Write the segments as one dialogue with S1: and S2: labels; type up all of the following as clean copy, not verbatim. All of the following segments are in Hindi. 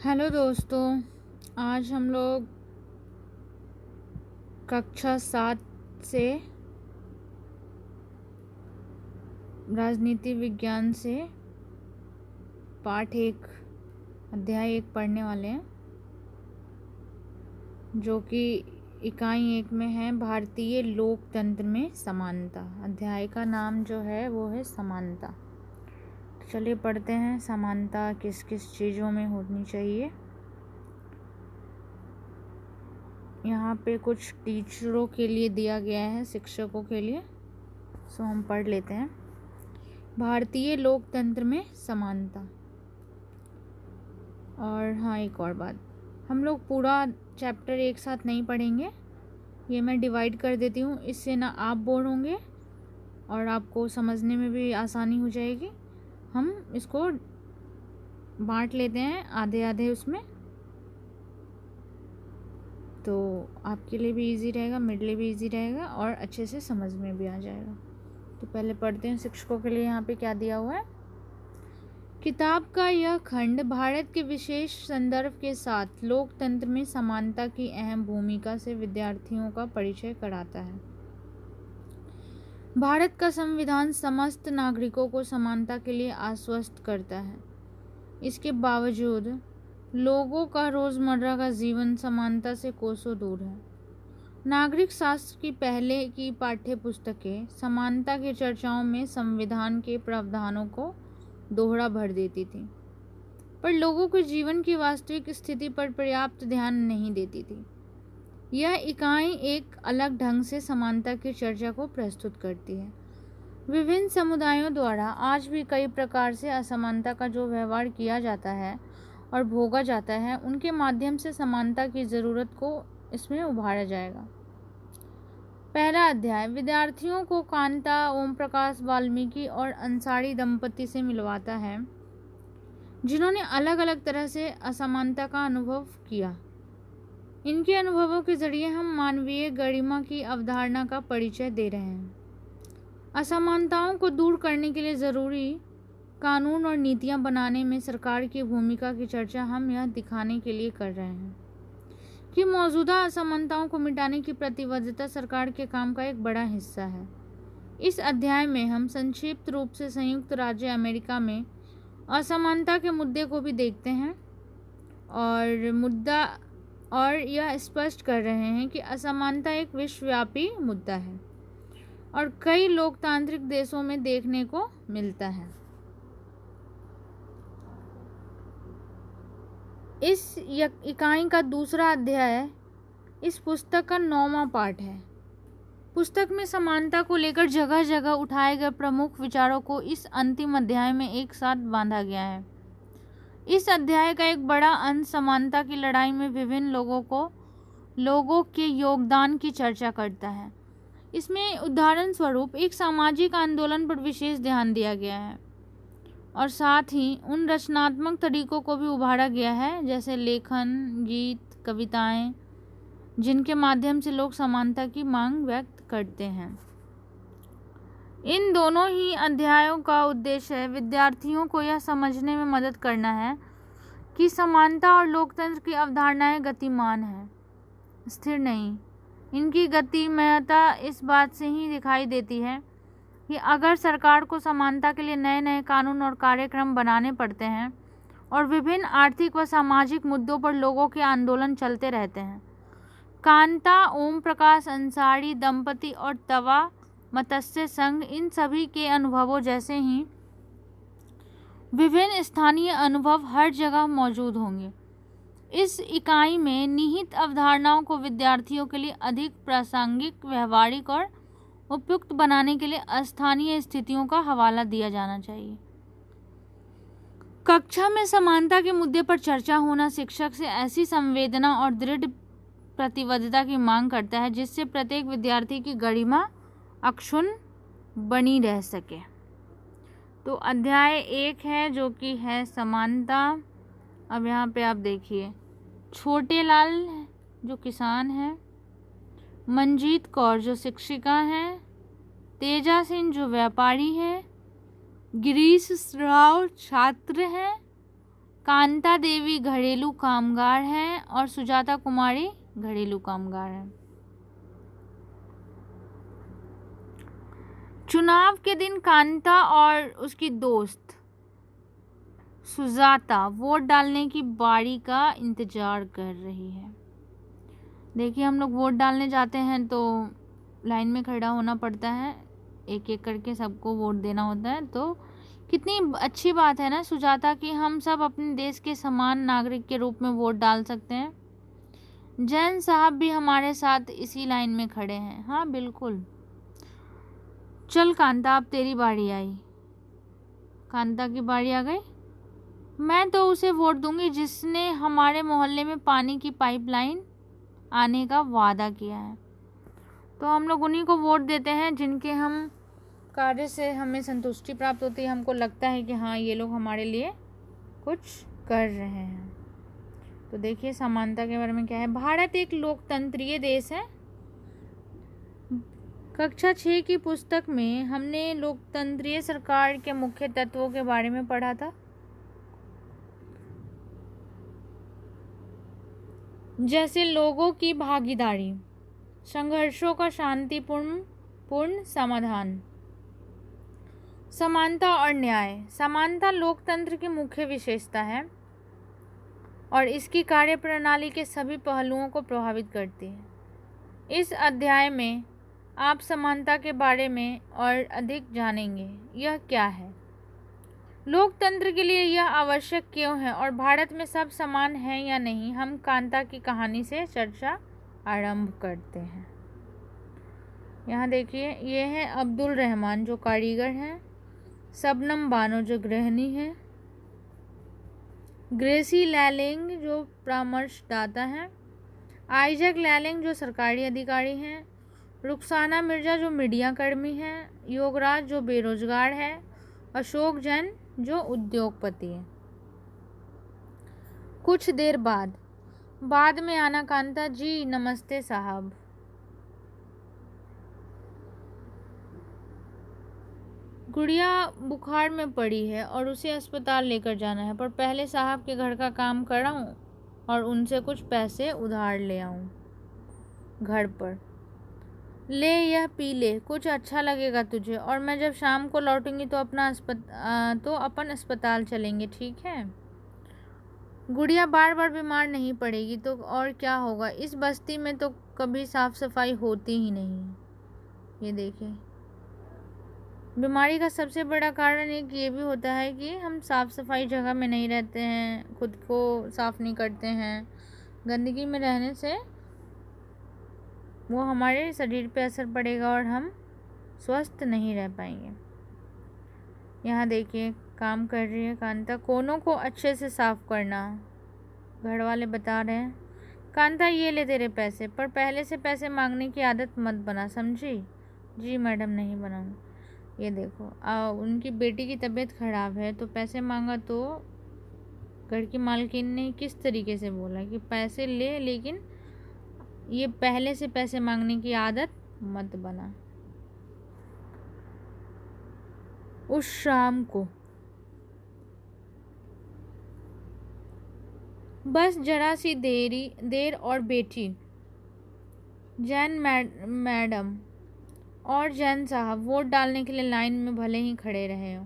S1: हेलो दोस्तों। आज हम लोग कक्षा 7 से राजनीति विज्ञान से पाठ 1 अध्याय 1 पढ़ने वाले हैं, जो कि इकाई 1 में है भारतीय लोकतंत्र में समानता। अध्याय का नाम जो है वो है समानता। तो चलिए पढ़ते हैं। समानता किस किस चीज़ों में होनी चाहिए। यहाँ पे कुछ टीचरों के लिए दिया गया है, शिक्षकों के लिए। सो हम पढ़ लेते हैं। भारतीय लोकतंत्र में समानता। और हाँ, एक और बात, हम लोग पूरा चैप्टर एक साथ नहीं पढ़ेंगे, ये मैं डिवाइड कर देती हूँ। इससे ना आप बोर होंगे और आपको समझने में भी आसानी हो जाएगी। हम इसको बांट लेते हैं आधे आधे उसमें, तो आपके लिए भी इजी रहेगा, मेरे लिए भी इजी रहेगा और अच्छे से समझ में भी आ जाएगा। तो पहले पढ़ते हैं शिक्षकों के लिए यहाँ पे क्या दिया हुआ है। किताब का यह खंड भारत के विशेष संदर्भ के साथ लोकतंत्र में समानता की अहम भूमिका से विद्यार्थियों का परिचय कराता है। भारत का संविधान समस्त नागरिकों को समानता के लिए आश्वस्त करता है। इसके बावजूद लोगों का रोजमर्रा का जीवन समानता से कोसों दूर है। नागरिक शास्त्र की पहले की पाठ्य पुस्तकें समानता की चर्चाओं में संविधान के प्रावधानों को दोहरा भर देती थी, पर लोगों के जीवन की वास्तविक स्थिति पर पर्याप्त ध्यान नहीं देती थी। यह इकाई एक अलग ढंग से समानता की चर्चा को प्रस्तुत करती है। विभिन्न समुदायों द्वारा आज भी कई प्रकार से असमानता का जो व्यवहार किया जाता है और भोगा जाता है, उनके माध्यम से समानता की ज़रूरत को इसमें उभारा जाएगा। पहला अध्याय विद्यार्थियों को कांता, ओम प्रकाश वाल्मीकि और अंसारी दंपति से मिलवाता है, जिन्होंने अलग अलग तरह से असमानता का अनुभव किया। इनके अनुभवों के जरिए हम मानवीय गरिमा की अवधारणा का परिचय दे रहे हैं। असमानताओं को दूर करने के लिए ज़रूरी कानून और नीतियां बनाने में सरकार की भूमिका की चर्चा हम यह दिखाने के लिए कर रहे हैं कि मौजूदा असमानताओं को मिटाने की प्रतिबद्धता सरकार के काम का एक बड़ा हिस्सा है। इस अध्याय में हम संक्षिप्त रूप से संयुक्त राज्य अमेरिका में असमानता के मुद्दे को भी देखते हैं और यह स्पष्ट कर रहे हैं कि असमानता एक विश्वव्यापी मुद्दा है और कई लोकतांत्रिक देशों में देखने को मिलता है। इस इकाई का दूसरा अध्याय इस पुस्तक का 9वां पाठ है। पुस्तक में समानता को लेकर जगह जगह उठाए गए प्रमुख विचारों को इस अंतिम अध्याय में एक साथ बांधा गया है। इस अध्याय का एक बड़ा अंश समानता की लड़ाई में विभिन्न लोगों के योगदान की चर्चा करता है। इसमें उदाहरण स्वरूप एक सामाजिक आंदोलन पर विशेष ध्यान दिया गया है और साथ ही उन रचनात्मक तरीकों को भी उभारा गया है, जैसे लेखन, गीत, कविताएं, जिनके माध्यम से लोग समानता की मांग व्यक्त करते हैं। इन दोनों ही अध्यायों का उद्देश्य है विद्यार्थियों को यह समझने में मदद करना है कि समानता और लोकतंत्र की अवधारणाएं गतिमान हैं, स्थिर नहीं। इनकी गतिमयता इस बात से ही दिखाई देती है कि अगर सरकार को समानता के लिए नए नए कानून और कार्यक्रम बनाने पड़ते हैं और विभिन्न आर्थिक व सामाजिक मुद्दों पर लोगों के आंदोलन चलते रहते हैं। कांता, ओम प्रकाश अंसारी दंपति और तवा मत्स्य संघ, इन सभी के अनुभवों जैसे ही विभिन्न स्थानीय अनुभव हर जगह मौजूद होंगे। इस इकाई में निहित अवधारणाओं को विद्यार्थियों के लिए अधिक प्रासंगिक, व्यवहारिक और उपयुक्त बनाने के लिए स्थानीय स्थितियों का हवाला दिया जाना चाहिए। कक्षा में समानता के मुद्दे पर चर्चा होना शिक्षक से ऐसी संवेदना और दृढ़ प्रतिबद्धता की मांग करता है जिससे प्रत्येक विद्यार्थी की गरिमा अक्षुण्ण बनी रह सके। तो अध्याय 1 है जो कि है समानता। अब यहाँ पे आप देखिए, छोटे लाल जो किसान हैं, मंजीत कौर जो शिक्षिका हैं, तेजा सिंह जो व्यापारी हैं, गिरीश राव छात्र हैं, कांता देवी घरेलू कामगार हैं और सुजाता कुमारी घरेलू कामगार हैं। चुनाव के दिन कांता और उसकी दोस्त सुजाता वोट डालने की बारी का इंतजार कर रही है। देखिए, हम लोग वोट डालने जाते हैं तो लाइन में खड़ा होना पड़ता है, एक एक करके सबको वोट देना होता है। तो कितनी अच्छी बात है ना सुजाता कि हम सब अपने देश के समान नागरिक के रूप में वोट डाल सकते हैं। जैन साहब भी हमारे साथ इसी लाइन में खड़े हैं। हाँ बिल्कुल। चल कांता, अब तेरी बारी आई। कांता की बारी आ गई। मैं तो उसे वोट दूंगी जिसने हमारे मोहल्ले में पानी की पाइपलाइन आने का वादा किया है। तो हम लोग उन्हीं को वोट देते हैं जिनके हम कार्य से हमें संतुष्टि प्राप्त होती है, हमको लगता है कि हाँ ये लोग हमारे लिए कुछ कर रहे हैं। तो देखिए समानता के बारे में क्या है। भारत एक लोकतंत्रीय देश है। कक्षा 6 की पुस्तक में हमने लोकतंत्रीय सरकार के मुख्य तत्वों के बारे में पढ़ा था, जैसे लोगों की भागीदारी, संघर्षों का शांतिपूर्ण समाधान, समानता और न्याय। समानता लोकतंत्र की मुख्य विशेषता है और इसकी कार्यप्रणाली के सभी पहलुओं को प्रभावित करती है। इस अध्याय में आप समानता के बारे में और अधिक जानेंगे। यह क्या है, लोकतंत्र के लिए यह आवश्यक क्यों है और भारत में सब समान हैं या नहीं। हम कांता की कहानी से चर्चा आरंभ करते हैं। यहाँ देखिए, ये है अब्दुल रहमान जो कारीगर हैं, शबनम बानो जो गृहिणी है, ग्रेसी लैलिंग जो परामर्शदाता हैं, आइजक लैलिंग जो सरकारी अधिकारी हैं, रुखसाना मिर्जा जो मीडिया कर्मी हैं, योगराज जो बेरोजगार है, अशोक जैन जो उद्योगपति है। कुछ देर बाद में आना कांता जी नमस्ते साहब। गुड़िया बुखार में पड़ी है और उसे अस्पताल लेकर जाना है, पर पहले साहब के घर का काम कराऊं और उनसे कुछ पैसे उधार ले आऊं। घर पर ले, यह पी ले, कुछ अच्छा लगेगा तुझे, और मैं जब शाम को लौटूंगी तो अपन अस्पताल चलेंगे, ठीक है। गुड़िया बार बार बीमार नहीं पड़ेगी तो और क्या होगा, इस बस्ती में तो कभी साफ सफाई होती ही नहीं है। ये देखिए, बीमारी का सबसे बड़ा कारण एक ये भी होता है कि हम साफ सफाई जगह में नहीं रहते हैं, खुद को साफ नहीं करते हैं। गंदगी में रहने से वो हमारे शरीर पे असर पड़ेगा और हम स्वस्थ नहीं रह पाएंगे। यहाँ देखिए, काम कर रही है कांता, कोनों को अच्छे से साफ करना। घर वाले बता रहे हैं, कांता ये ले तेरे पैसे, पर पहले से पैसे मांगने की आदत मत बना, समझी। जी मैडम, नहीं बनाऊंगी। ये देखो, उनकी बेटी की तबीयत खराब है तो पैसे मांगा तो घर की मालकिन ने किस तरीके से बोला कि पैसे ले, लेकिन ये पहले से पैसे मांगने की आदत मत बना। उस शाम को बस जरा सी देर और बेटी जैन मैडम और जैन साहब वोट डालने के लिए लाइन में भले ही खड़े रहे हो,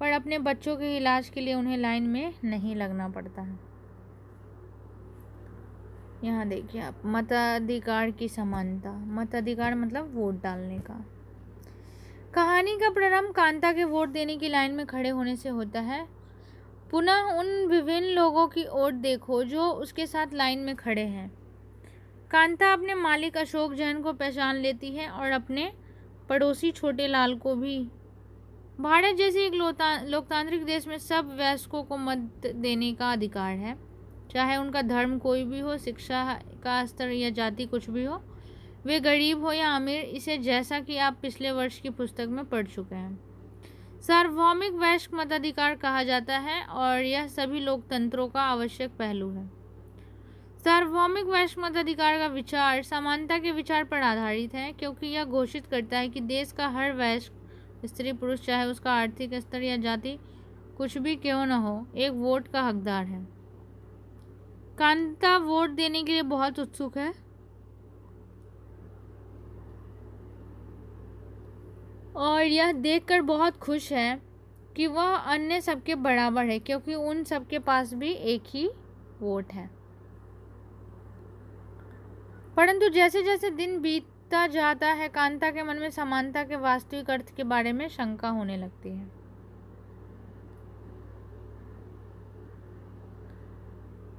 S1: पर अपने बच्चों के इलाज के लिए उन्हें लाइन में नहीं लगना पड़ता है। यहाँ देखिए आप, मताधिकार की समानता। मताधिकार मतलब वोट डालने का। कहानी का प्रारंभ कांता के वोट देने की लाइन में खड़े होने से होता है। पुनः उन विभिन्न लोगों की ओर देखो जो उसके साथ लाइन में खड़े हैं। कांता अपने मालिक अशोक जैन को पहचान लेती है और अपने पड़ोसी छोटे लाल को भी। भारत जैसे एक लोकतांत्रिक देश में सब वयस्कों को मत देने का अधिकार है, चाहे उनका धर्म कोई भी हो, शिक्षा का स्तर या जाति कुछ भी हो, वे गरीब हो या अमीर। इसे जैसा कि आप पिछले वर्ष की पुस्तक में पढ़ चुके हैं, सार्वभौमिक वयस्क मताधिकार कहा जाता है और यह सभी लोकतंत्रों का आवश्यक पहलू है। सार्वभौमिक वयस्क मताधिकार का विचार समानता के विचार पर आधारित है, क्योंकि यह घोषित करता है कि देश का हर वयस्क स्त्री पुरुष, चाहे उसका आर्थिक स्तर या जाति कुछ भी क्यों न हो, एक वोट का हकदार है। कांता वोट देने के लिए बहुत उत्सुक है और यह देखकर बहुत खुश है कि वह अन्य सबके बराबर है, क्योंकि उन सबके पास भी एक ही वोट है। परंतु जैसे जैसे दिन बीतता जाता है, कांता के मन में समानता के वास्तविक अर्थ के बारे में शंका होने लगती है।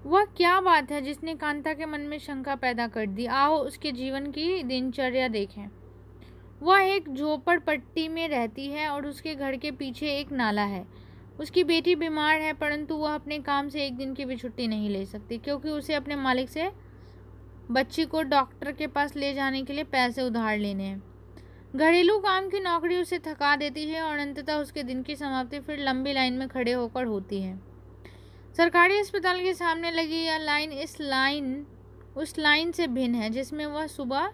S1: वह क्या बात है जिसने कांता के मन में शंका पैदा कर दी? आओ उसके जीवन की दिनचर्या देखें। वह एक झोपड़पट्टी में रहती है और उसके घर के पीछे एक नाला है। उसकी बेटी बीमार है, परंतु वह अपने काम से एक दिन की भी छुट्टी नहीं ले सकती, क्योंकि उसे अपने मालिक से बच्ची को डॉक्टर के पास ले जाने के लिए पैसे उधार लेने हैं। घरेलू काम की नौकरी उसे थका देती है और अंततः उसके दिन की समाप्ति फिर लंबी लाइन में खड़े होकर होती है। सरकारी अस्पताल के सामने लगी यह लाइन उस लाइन से भिन्न है जिसमें वह सुबह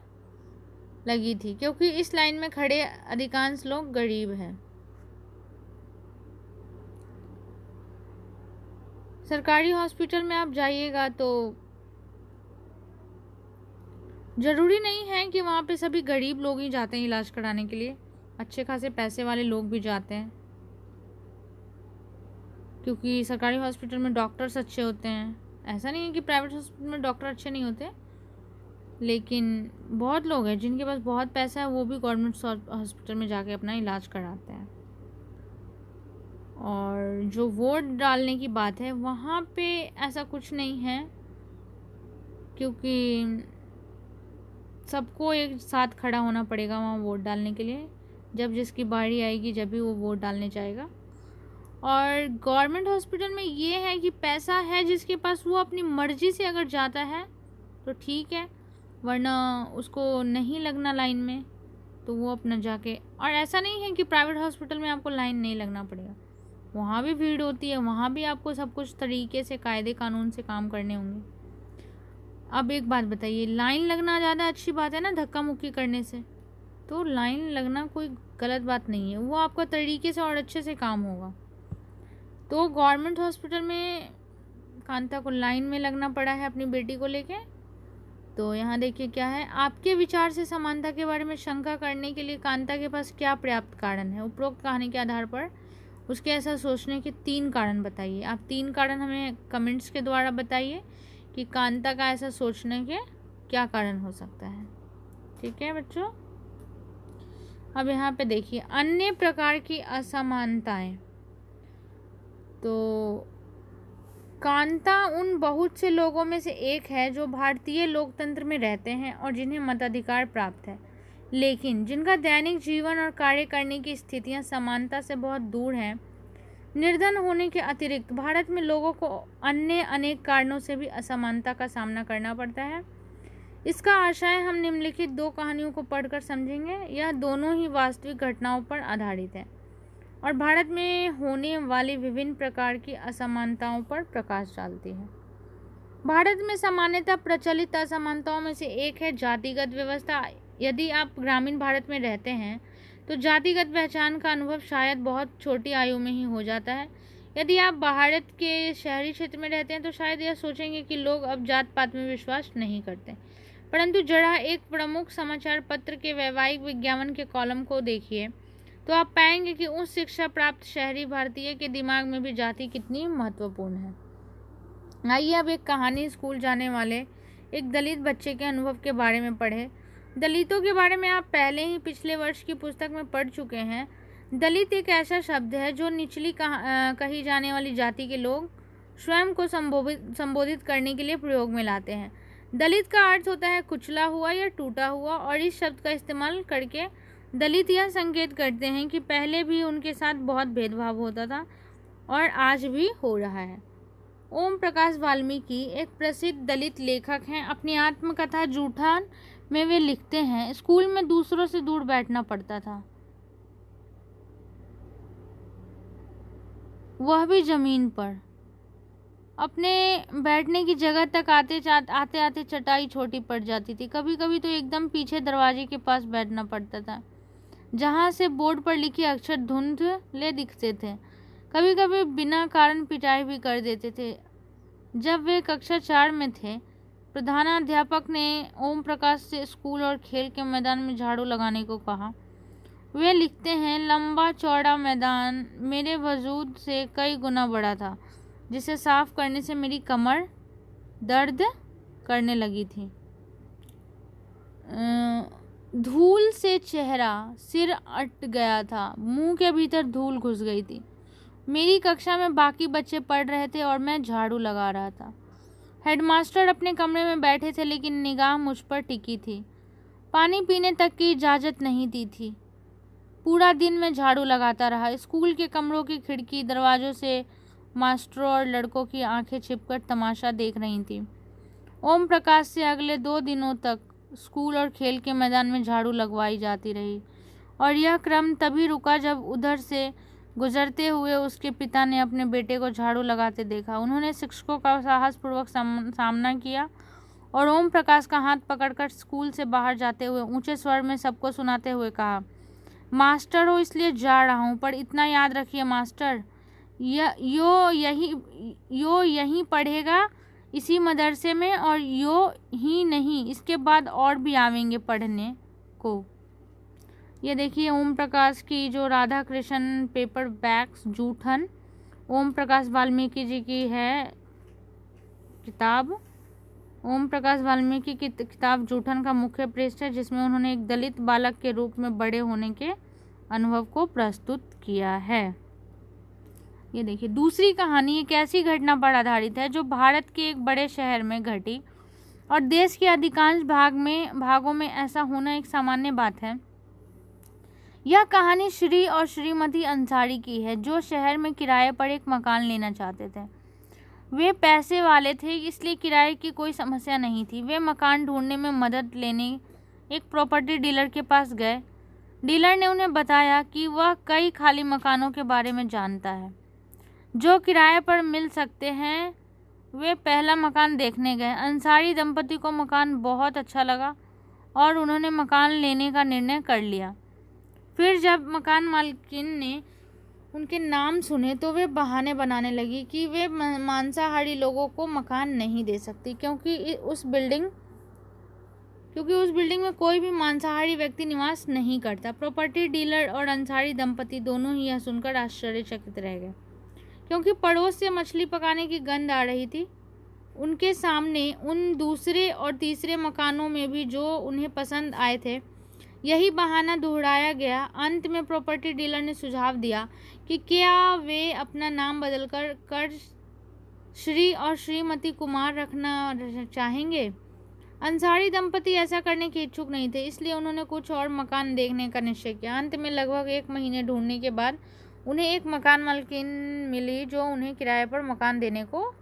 S1: लगी थी, क्योंकि इस लाइन में खड़े अधिकांश लोग गरीब हैं। सरकारी हॉस्पिटल में आप जाइएगा तो जरूरी नहीं है कि वहाँ पे सभी गरीब लोग ही जाते हैं इलाज कराने के लिए, अच्छे खासे पैसे वाले लोग भी जाते हैं, क्योंकि सरकारी हॉस्पिटल में डॉक्टर्स अच्छे होते हैं। ऐसा नहीं है कि प्राइवेट हॉस्पिटल में डॉक्टर अच्छे नहीं होते, लेकिन बहुत लोग हैं जिनके पास बहुत पैसा है, वो भी गवर्नमेंट हॉस्पिटल में जाके अपना इलाज कराते हैं। और जो वोट डालने की बात है, वहाँ पे ऐसा कुछ नहीं है, क्योंकि सबको एक साथ खड़ा होना पड़ेगा वहाँ वोट डालने के लिए। जब जिसकी बारी आएगी जब भी वो वोट डालने जाएगा। और गवर्नमेंट हॉस्पिटल में ये है कि पैसा है जिसके पास, वो अपनी मर्जी से अगर जाता है तो ठीक है, वरना उसको नहीं लगना लाइन में तो वो अपना जाके। और ऐसा नहीं है कि प्राइवेट हॉस्पिटल में आपको लाइन नहीं लगना पड़ेगा, वहाँ भी भीड़ होती है, वहाँ भी आपको सब कुछ तरीके से कायदे कानून से काम करने होंगे। अब एक बात बताइए, लाइन लगना ज़्यादा अच्छी बात है ना धक्का मुक्की करने से? तो लाइन लगना कोई गलत बात नहीं है, वो आपका तरीके से और अच्छे से काम होगा। तो गवर्नमेंट हॉस्पिटल में कांता को लाइन में लगना पड़ा है अपनी बेटी को लेके। तो यहाँ देखिए क्या है, आपके विचार से समानता के बारे में शंका करने के लिए कांता के पास क्या पर्याप्त कारण है? उपरोक्त कहानी के आधार पर उसके ऐसा सोचने के 3 कारण बताइए। आप 3 कारण हमें कमेंट्स के द्वारा बताइए कि कांता का ऐसा सोचने के क्या कारण हो सकता है। ठीक है बच्चों, अब यहाँ पे देखिए अन्य प्रकार की असमानताएं। तो कांता उन बहुत से लोगों में से एक है जो भारतीय लोकतंत्र में रहते हैं और जिन्हें मताधिकार प्राप्त है, लेकिन जिनका दैनिक जीवन और कार्य करने की स्थितियां समानता से बहुत दूर हैं। निर्धन होने के अतिरिक्त भारत में लोगों को अन्य अनेक कारणों से भी असमानता का सामना करना पड़ता है। इसका आशय हम निम्नलिखित 2 कहानियों को पढ़कर समझेंगे। यह दोनों ही वास्तविक घटनाओं पर आधारित है और भारत में होने वाली विभिन्न प्रकार की असमानताओं पर प्रकाश डालती है। भारत में सामान्यतः प्रचलित असमानताओं में से एक है जातिगत व्यवस्था। यदि आप ग्रामीण भारत में रहते हैं तो जातिगत पहचान का अनुभव शायद बहुत छोटी आयु में ही हो जाता है। यदि आप भारत के शहरी क्षेत्र में रहते हैं तो शायद यह सोचेंगे कि लोग अब जात पात में विश्वास नहीं करते। परंतु जरा एक प्रमुख समाचार पत्र के वैवाहिक विज्ञापन के कॉलम को देखिए तो आप पाएंगे कि उस शिक्षा प्राप्त शहरी भारतीय के दिमाग में भी जाति कितनी महत्वपूर्ण है। आइए अब एक कहानी स्कूल जाने वाले एक दलित बच्चे के अनुभव के बारे में पढ़े। दलितों के बारे में आप पहले ही पिछले वर्ष की पुस्तक में पढ़ चुके हैं। दलित एक ऐसा शब्द है जो निचली कही जाने वाली जाति के लोग स्वयं को संबोधित करने के लिए प्रयोग में लाते हैं। दलित का अर्थ होता है कुचला हुआ या टूटा हुआ, और इस शब्द का इस्तेमाल करके दलित यह संकेत करते हैं कि पहले भी उनके साथ बहुत भेदभाव होता था और आज भी हो रहा है। ओम प्रकाश वाल्मीकि एक प्रसिद्ध दलित लेखक हैं। अपनी आत्मकथा जूठान में वे लिखते हैं, स्कूल में दूसरों से दूर बैठना पड़ता था, वह भी जमीन पर। अपने बैठने की जगह तक आते आते चटाई छोटी पड़ जाती थी। कभी कभी तो एकदम पीछे दरवाजे के पास बैठना पड़ता था, जहाँ से बोर्ड पर लिखे अक्षर धुंधले दिखते थे। कभी कभी बिना कारण पिटाई भी कर देते थे। जब वे कक्षा 4 में थे, प्रधानाध्यापक ने ओम प्रकाश से स्कूल और खेल के मैदान में झाड़ू लगाने को कहा। वे लिखते हैं, लंबा चौड़ा मैदान मेरे वजूद से कई गुना बड़ा था, जिसे साफ करने से मेरी कमर दर्द करने लगी थी। धूल से चेहरा, सिर अट गया था, मुंह के भीतर धूल घुस गई थी। मेरी कक्षा में बाकी बच्चे पढ़ रहे थे और मैं झाड़ू लगा रहा था। हेडमास्टर अपने कमरे में बैठे थे, लेकिन निगाह मुझ पर टिकी थी। पानी पीने तक की इजाज़त नहीं दी थी। पूरा दिन मैं झाड़ू लगाता रहा। स्कूल के कमरों की खिड़की, दरवाजों से मास्टरों और लड़कों की आंखें छिपकर तमाशा देख रही थी। ओम प्रकाश से अगले 2 दिनों तक स्कूल और खेल के मैदान में झाड़ू लगवाई जाती रही, और यह क्रम तभी रुका जब उधर से गुजरते हुए उसके पिता ने अपने बेटे को झाड़ू लगाते देखा। उन्होंने शिक्षकों का साहसपूर्वक सामना किया और ओम प्रकाश का हाथ पकड़कर स्कूल से बाहर जाते हुए ऊंचे स्वर में सबको सुनाते हुए कहा, मास्टर हो इसलिए जा रहा हूँ, पर इतना याद रखिए मास्टर, यो यहीं पढ़ेगा इसी मदरसे में, और यो ही नहीं, इसके बाद और भी आवेंगे पढ़ने को। ये देखिए ओम प्रकाश की जो राधा कृष्ण पेपर बैग्स जूठन, ओम प्रकाश वाल्मीकि जी की है किताब। ओम प्रकाश वाल्मीकि की किताब जूठन का मुख्य पृष्ठ है, जिसमें उन्होंने एक दलित बालक के रूप में बड़े होने के अनुभव को प्रस्तुत किया है। ये देखिए दूसरी कहानी एक ऐसी घटना पर आधारित है जो भारत के एक बड़े शहर में घटी, और देश के अधिकांश भागों में ऐसा होना एक सामान्य बात है। यह कहानी श्री और श्रीमती अंसारी की है, जो शहर में किराए पर एक मकान लेना चाहते थे। वे पैसे वाले थे, इसलिए किराए की कोई समस्या नहीं थी। वे मकान ढूंढने में मदद लेने एक प्रॉपर्टी डीलर के पास गए। डीलर ने उन्हें बताया कि वह कई खाली मकानों के बारे में जानता है जो किराए पर मिल सकते हैं। वे पहला मकान देखने गए। अंसारी दंपति को मकान बहुत अच्छा लगा और उन्होंने मकान लेने का निर्णय कर लिया। फिर जब मकान मालकिन ने उनके नाम सुने तो वे बहाने बनाने लगी कि वे मांसाहारी लोगों को मकान नहीं दे सकती, क्योंकि उस बिल्डिंग में कोई भी मांसाहारी व्यक्ति निवास नहीं करता। प्रॉपर्टी डीलर और अंसारी दंपति दोनों ही यह सुनकर आश्चर्यचकित रह गए, क्योंकि पड़ोस से मछली पकाने की गंध आ रही थी। उनके सामने उन दूसरे और तीसरे मकानों में भी जो उन्हें पसंद आए थे, यही बहाना दोहराया गया। अंत में प्रॉपर्टी डीलर ने सुझाव दिया कि क्या वे अपना नाम बदलकर श्री और श्रीमती कुमार रखना चाहेंगे। अंसारी दंपति ऐसा करने के इच्छुक नहीं थे, इसलिए उन्होंने कुछ और मकान देखने का निश्चय किया। अंत में लगभग 1 महीने ढूंढने के बाद उन्हें एक मकान मालकिन मिली जो उन्हें किराए पर मकान देने को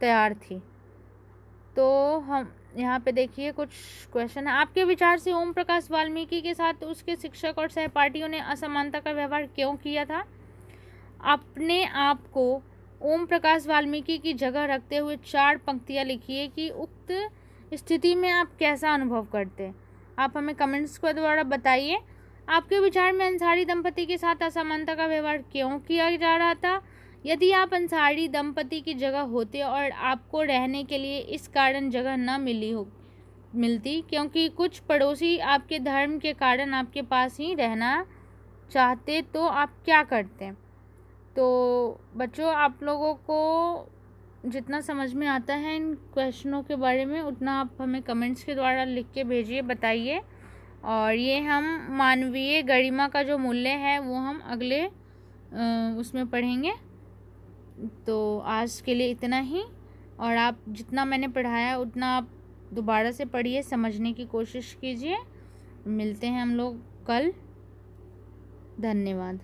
S1: तैयार थी। तो हम यहाँ पे देखिए कुछ क्वेश्चन है। आपके विचार से ओम प्रकाश वाल्मीकि के साथ उसके शिक्षक और सहपाठियों ने असमानता का व्यवहार क्यों किया था? अपने आप को ओम प्रकाश वाल्मीकि की जगह रखते हुए 4 पंक्तियाँ लिखिए कि उक्त स्थिति में आप कैसा अनुभव करते। आप हमें कमेंट्स के द्वारा बताइए। आपके विचार में अंसारी दंपति के साथ असमानता का व्यवहार क्यों किया जा रहा था? यदि आप अंसारी दंपति की जगह होते और आपको रहने के लिए इस कारण जगह न मिलती क्योंकि कुछ पड़ोसी आपके धर्म के कारण आपके पास ही रहना चाहते, तो आप क्या करते? तो बच्चों, आप लोगों को जितना समझ में आता है इन क्वेश्चनों के बारे में, उतना आप हमें कमेंट्स के द्वारा लिख के भेजिए, बताइए। और ये हम मानवीय गरिमा का जो मूल्य है वो हम अगले उसमें पढ़ेंगे। तो आज के लिए इतना ही, और आप जितना मैंने पढ़ाया उतना आप दोबारा से पढ़िए, समझने की कोशिश कीजिए। मिलते हैं हम लोग कल। धन्यवाद।